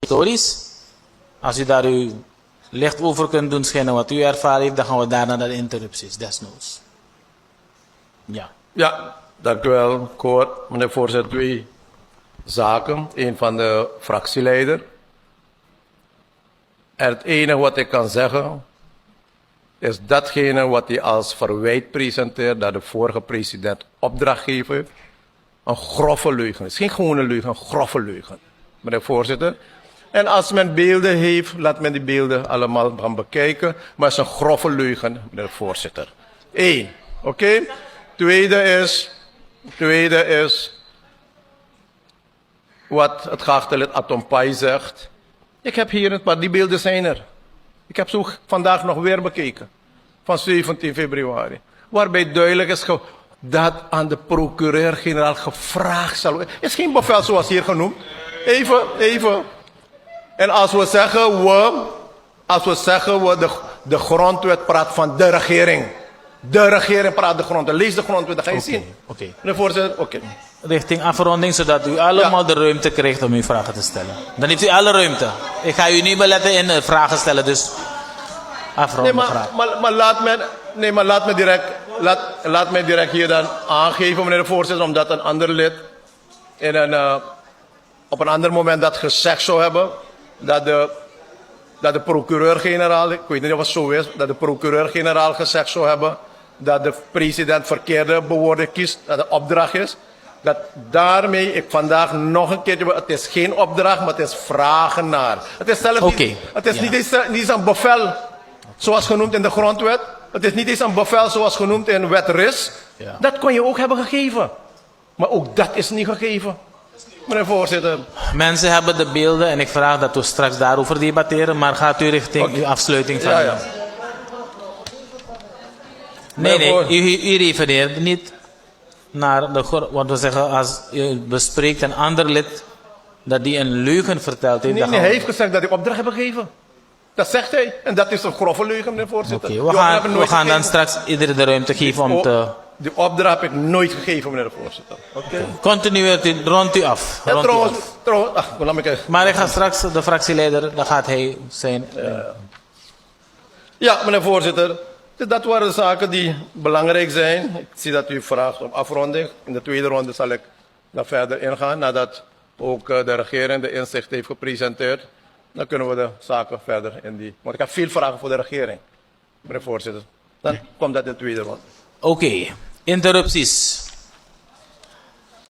historisch. Als u daar uw licht over kunt doen schijnen wat u ervaren heeft, dan gaan we daarna naar de interrupties, desnoods. Ja. Ja, dank u wel. Ik hoor, meneer voorzitter, twee zaken. Eén van de fractieleider. En het enige wat ik kan zeggen, is datgene wat hij als verwijt presenteert, dat de vorige president opdrachtgever heeft. Een grove leugen. Het is geen gewone leugen, een grove leugen. Meneer voorzitter. En als men beelden heeft, laat men die beelden allemaal gaan bekijken. Maar het is een grove leugen, meneer voorzitter. Eén. Oké? Tweede is wat het geachte lid Atompai zegt. Ik heb hier een paar, die beelden zijn er. Ik heb ze vandaag nog weer bekeken. Van 17 februari. Waarbij duidelijk is dat aan de procureur-generaal gevraagd zal worden. Het is geen bevel zoals hier genoemd. Even. En als we zeggen de grondwet praat van de regering. De regering praat de grondwet. Lees de grondwet, dan ga je zien. Oké. Meneer voorzitter, oké. Richting afronding, zodat u allemaal de ruimte krijgt om uw vragen te stellen. Dan heeft u alle ruimte. Ik ga u niet beletten in vragen stellen, dus afronden graag. Maar laat me direct hier dan aangeven, meneer de voorzitter, omdat een ander lid op een ander moment dat gezegd zou hebben, dat de procureur-generaal, ik weet niet of het zo is, dat de procureur-generaal gezegd zou hebben dat de president verkeerde bewoording kiest, dat het opdracht is. Dat daarmee ik vandaag nog een keertje, het is geen opdracht, maar het is vragen naar. Het is zelfs niet eens een bevel, zoals genoemd in de grondwet. Het is niet eens een bevel zoals genoemd in wet RIS. Ja. Dat kon je ook hebben gegeven. Maar ook dat is niet gegeven. Meneer voorzitter. Mensen hebben de beelden en ik vraag dat we straks daarover debatteren, maar gaat u richting uw afsluiting van... Ja. Nee, u refereert niet naar de... Want we zeggen, als u bespreekt een ander lid dat die een leugen verteld heeft... Nee, hij heeft gezegd dat ik opdracht heb gegeven. Dat zegt hij. En dat is een grove leugen, meneer voorzitter. Oké, we gaan dan straks iedereen de ruimte geven om te... Die opdracht heb ik nooit gegeven, meneer de voorzitter. Oké. Continueert u, rondt u af. Ja, trouwens, maar ik ga straks de fractieleider, dan gaat hij zijn... Ja, meneer voorzitter. Dus dat waren de zaken die belangrijk zijn. Ik zie dat u vraagt om afronding. In de tweede ronde zal ik daar verder ingaan, nadat ook de regering de inzicht heeft gepresenteerd. Dan kunnen we de zaken verder in die... Want ik heb veel vragen voor de regering, meneer voorzitter. Dan komt dat in de tweede ronde. Oké, interrupties.